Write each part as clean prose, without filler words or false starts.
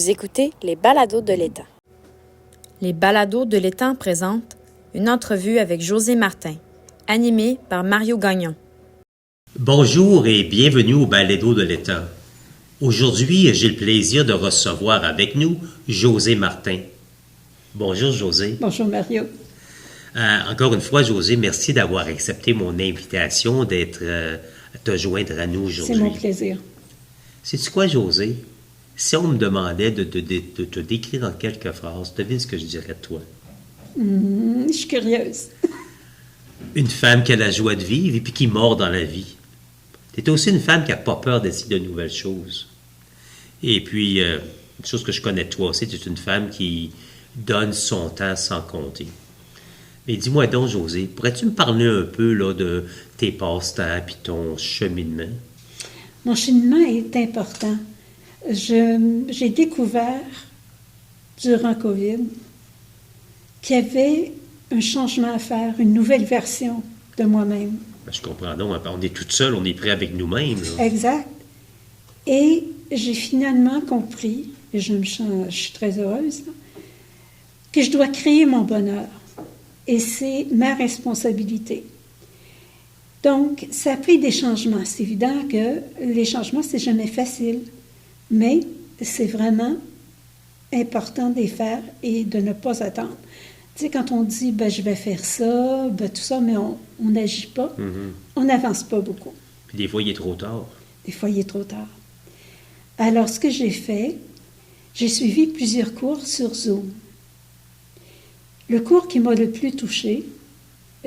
Vous écoutez les balados de l'Étang. Les balados de l'Étang présentent une entrevue avec José Martin, animée par Mario Gagnon. Bonjour et bienvenue au balado de l'Étang. Aujourd'hui, j'ai le plaisir de recevoir avec nous José Martin. Bonjour José. Bonjour Mario. Encore une fois, José, merci d'avoir accepté mon invitation te joindre à nous aujourd'hui. C'est mon plaisir. Sais-tu quoi, José? Si on me demandait de te décrire en quelques phrases, devine ce que je dirais de toi. Je suis curieuse. Une femme qui a la joie de vivre et puis qui mord dans la vie. Tu es aussi une femme qui n'a pas peur d'essayer de nouvelles choses. Et puis, une chose que je connais de toi aussi, tu es une femme qui donne son temps sans compter. Mais dis-moi donc, José, pourrais-tu me parler un peu là, de tes passe-temps puis ton cheminement? Mon cheminement est important. J'ai découvert, durant COVID, qu'il y avait un changement à faire, une nouvelle version de moi-même. Ben, je comprends donc, on est toute seule, on est prêt avec nous-mêmes. Là. Exact. Et j'ai finalement compris, et je suis très heureuse, là, que je dois créer mon bonheur. Et c'est ma responsabilité. Donc, ça a pris des changements. C'est évident que les changements, c'est jamais facile. Mais c'est vraiment important de les faire et de ne pas attendre. Tu sais, quand on dit, je vais faire ça, tout ça, mais on n'agit pas, on n'avance pas beaucoup. Puis des fois, il est trop tard. Des fois, il est trop tard. Alors, ce que j'ai fait, j'ai suivi plusieurs cours sur Zoom. Le cours qui m'a le plus touchée,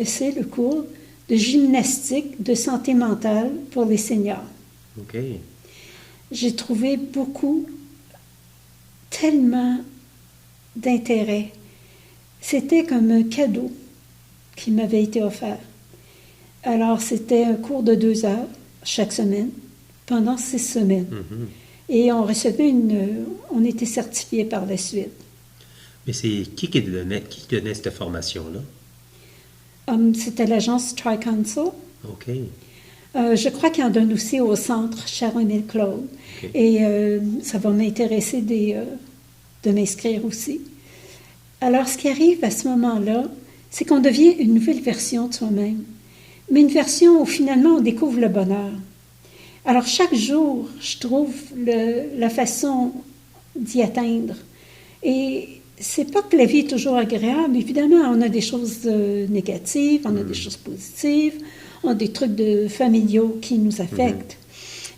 c'est le cours de gymnastique de santé mentale pour les seniors. OK. J'ai trouvé tellement d'intérêt. C'était comme un cadeau qui m'avait été offert. Alors, c'était un cours de 2 heures chaque semaine, pendant 6 semaines. Et on recevait on était certifiés par la suite. Mais c'est qui donnait cette formation-là? C'était l'agence Tri-Council. OK. Je crois qu'il y en donne aussi au centre Sharon et Claude. Okay. Et ça va m'intéresser de m'inscrire aussi. Alors, ce qui arrive à ce moment-là, c'est qu'on devient une nouvelle version de soi-même. Mais une version où finalement on découvre le bonheur. Alors, chaque jour, je trouve la façon d'y atteindre. Et c'est pas que la vie est toujours agréable. Évidemment, on a des choses négatives, on a des choses positives, on a des trucs familiaux qui nous affectent.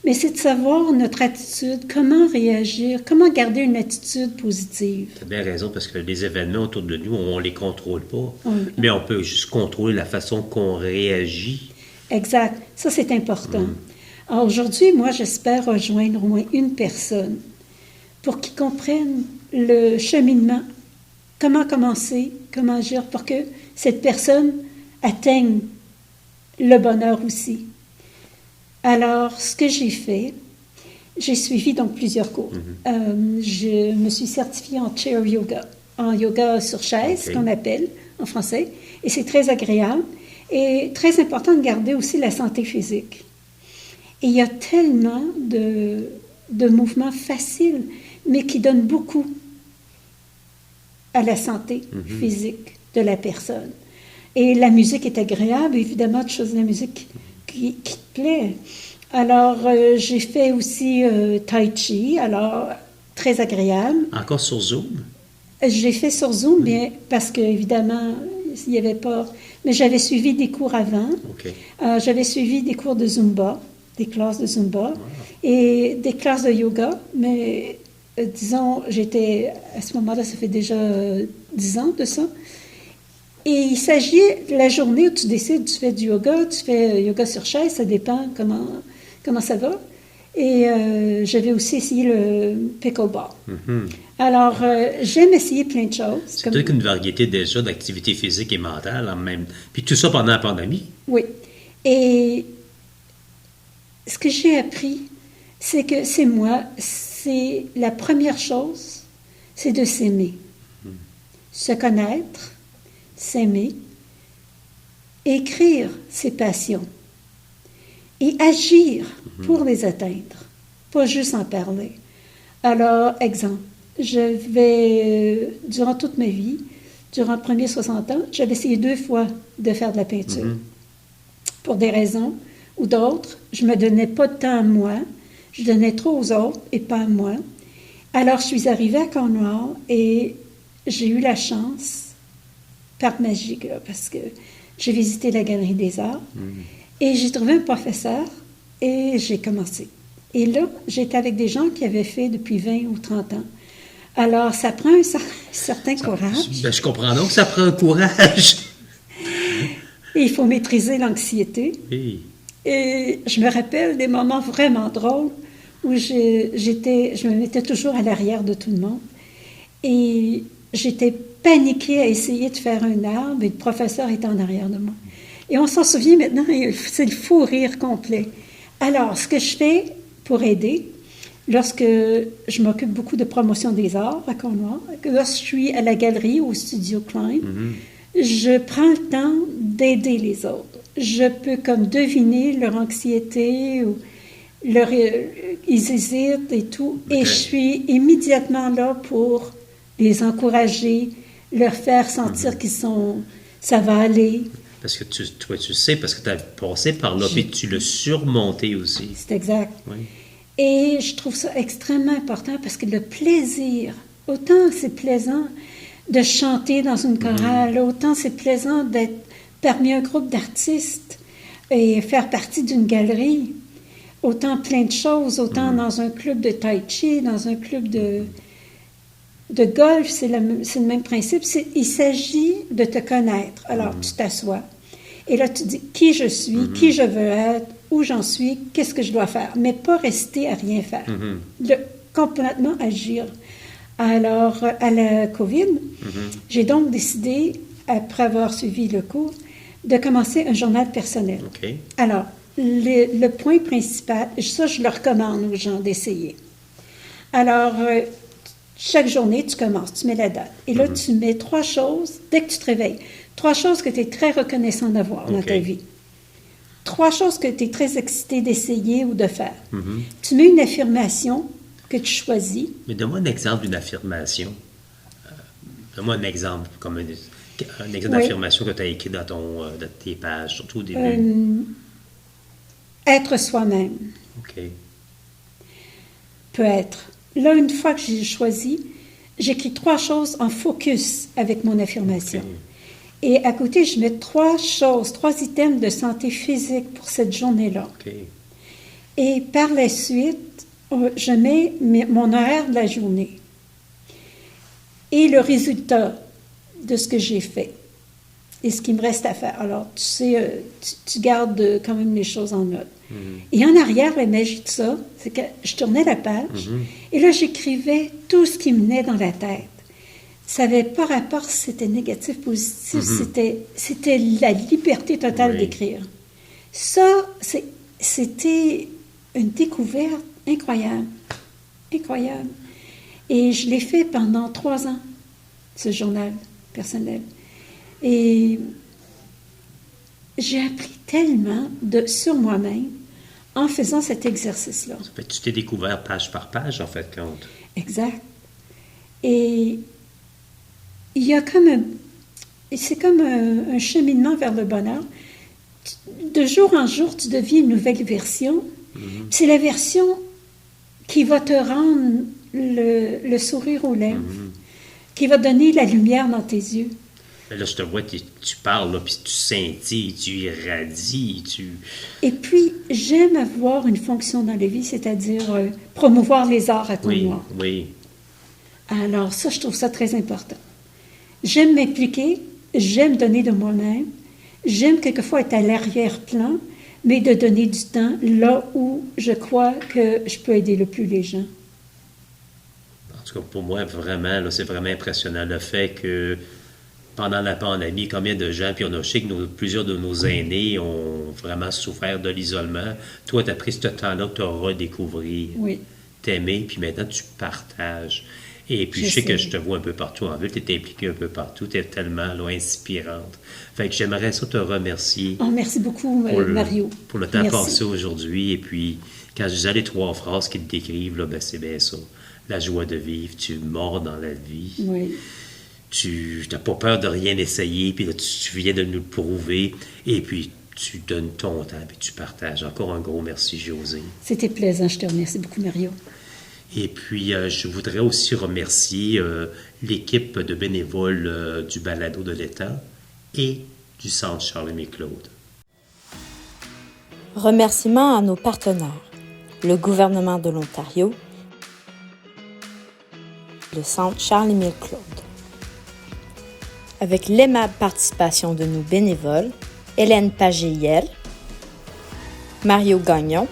Mais c'est de savoir notre attitude, comment réagir, comment garder une attitude positive. Tu as bien raison, parce que les événements autour de nous, on ne les contrôle pas. Mais on peut juste contrôler la façon qu'on réagit. Exact. Ça, c'est important. Alors aujourd'hui, moi, j'espère rejoindre au moins une personne pour qu'ils comprennent le cheminement, comment commencer, comment agir pour que cette personne atteigne le bonheur aussi. Alors, ce que j'ai fait, j'ai suivi donc plusieurs cours. Je me suis certifiée en chair yoga, en yoga sur chaise, qu'on appelle en français, et c'est très agréable et très important de garder aussi la santé physique. Et il y a tellement de mouvements faciles, mais qui donnent beaucoup à la santé physique de la personne. Et la musique est agréable, évidemment, de choses de la musique qui te plaît. Alors, j'ai fait aussi Tai Chi, alors très agréable. Encore sur Zoom? J'ai fait sur Zoom, bien, parce qu'évidemment, il n'y avait pas... Mais j'avais suivi des cours avant. Okay. J'avais suivi des cours de Zumba, des classes de Zumba, et des classes de yoga, mais disons, j'étais... À ce moment-là, ça fait déjà 10 ans de ça. Et il s'agit de la journée où tu décides, tu fais du yoga, tu fais yoga sur chaise, ça dépend comment ça va. Et j'avais aussi essayé le pickleball. Alors, j'aime essayer plein de choses. C'est peut-être une variété déjà d'activités physiques et mentales en même. Puis tout ça pendant la pandémie. Oui. Et ce que j'ai appris, c'est que c'est la première chose, c'est de s'aimer. Se connaître, s'aimer, écrire ses passions et agir pour les atteindre, pas juste en parler. Alors, exemple, durant toute ma vie, durant les premiers 60 ans, j'avais essayé 2 fois de faire de la peinture. Pour des raisons ou d'autres, je ne me donnais pas de temps à moi, je donnais trop aux autres et pas à moi. Alors, je suis arrivée à Cornwall et j'ai eu la chance, par magie, là, parce que j'ai visité la Galerie des Arts et j'ai trouvé un professeur et j'ai commencé. Et là, j'étais avec des gens qui avaient fait depuis 20 ou 30 ans. Alors, ça prend un certain courage. Ben, je comprends donc que ça prend un courage. Et il faut maîtriser l'anxiété. Oui. Et je me rappelle des moments vraiment drôles où je me mettais toujours à l'arrière de tout le monde. Et j'étais paniquée à essayer de faire un arbre et le professeur était en arrière de moi. Et on s'en souvient maintenant, c'est le fou rire complet. Alors, ce que je fais pour aider, lorsque je m'occupe beaucoup de promotion des arts à Cornwall, lorsque je suis à la galerie ou au studio Klein, je prends le temps d'aider les autres. Je peux comme deviner leur anxiété ou ils hésitent et tout. Et je suis immédiatement là pour les encourager, leur faire sentir ça va aller. Parce que toi, tu sais, parce que tu as passé par là, puis tu l'as surmonté aussi. C'est exact. Oui. Et je trouve ça extrêmement important parce que le plaisir, autant c'est plaisant de chanter dans une chorale, autant c'est plaisant d'être parmi un groupe d'artistes et faire partie d'une galerie, autant plein de choses, autant dans un club de tai chi, dans un club de golf, c'est le même principe. Il s'agit de te connaître. Alors, tu t'assois. Et là, tu dis qui je suis, qui je veux être, où j'en suis, qu'est-ce que je dois faire. Mais pas rester à rien faire. Complètement agir. Alors, à la COVID, j'ai donc décidé, après avoir suivi le cours, de commencer un journal personnel. Okay. Alors, le point principal, ça, je le recommande aux gens d'essayer. Alors, chaque journée, tu commences, tu mets la date. Et là, tu mets 3 choses, dès que tu te réveilles, 3 choses que tu es très reconnaissant d'avoir dans ta vie. 3 choses que tu es très excité d'essayer ou de faire. Tu mets une affirmation que tu choisis. Mais donne-moi un exemple d'une affirmation. Donne-moi un exemple, comme un exemple d'affirmation que tu as écrit dans tes pages, surtout au début. Être soi-même. OK. Peut être. Là, une fois que j'ai choisi, j'écris 3 choses en focus avec mon affirmation. Okay. Et à côté, je mets 3 items de santé physique pour cette journée-là. Okay. Et par la suite, je mets mon horaire de la journée et le résultat de ce que j'ai fait et ce qu'il me reste à faire. Alors, tu sais, tu gardes quand même les choses en note. Et en arrière, la magie de ça, c'est que je tournais la page et là, j'écrivais tout ce qui me venait dans la tête. Ça n'avait pas rapport si c'était négatif, positif, c'était la liberté totale d'écrire. Ça, c'était une découverte incroyable. Incroyable. Et je l'ai fait pendant 3 ans, ce journal personnel. Et j'ai appris tellement sur moi-même en faisant cet exercice-là. Ça fait que tu t'es découvert page par page, en fait, compte. Exact. Et il y a c'est comme un cheminement vers le bonheur. De jour en jour, tu deviens une nouvelle version. C'est la version qui va te rendre le sourire aux lèvres, qui va donner la lumière dans tes yeux. Là, je te vois, tu parles, là, puis tu scintilles, tu irradies, Et puis, j'aime avoir une fonction dans la vie, c'est-à-dire promouvoir les arts à Cornwall. Oui. Alors, ça, je trouve ça très important. J'aime m'impliquer, j'aime donner de moi-même, j'aime quelquefois être à l'arrière-plan, mais de donner du temps là où je crois que je peux aider le plus les gens. En tout cas, pour moi, vraiment, là, c'est vraiment impressionnant le fait que pendant la pandémie, combien de gens, puis je sais que plusieurs de nos aînés ont vraiment souffert de l'isolement. Toi, tu as pris ce temps-là pour te redécouvrir, t'aimer, puis maintenant, tu partages. Et puis, je sais que je te vois un peu partout en ville, tu es impliquée un peu partout, tu es tellement là, inspirante. Fait que j'aimerais ça te remercier. Oh, merci beaucoup, Mario. Pour le temps passé aujourd'hui. Et puis, quand je disais les 3 phrases qui te décrivent, là, ben, c'est bien ça. la joie de vivre, tu mords dans la vie. Oui. Tu n'as pas peur de rien essayer, puis là, tu viens de nous le prouver, et puis tu donnes ton temps, puis tu partages. Encore un gros merci, Josée. C'était plaisant, je te remercie beaucoup, Mario. Et puis, je voudrais aussi remercier l'équipe de bénévoles du Balado de l'État et du Centre Charles-Aimé-Claude. Remerciements à nos partenaires, le gouvernement de l'Ontario, le Centre Charles-Aimé-Claude. Avec l'aimable participation de nos bénévoles, Hélène Pagéiel, Mario Gagnon,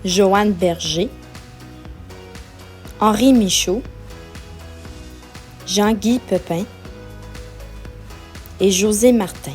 Joanne Berger, Henri Michaud, Jean-Guy Pepin et José Martin.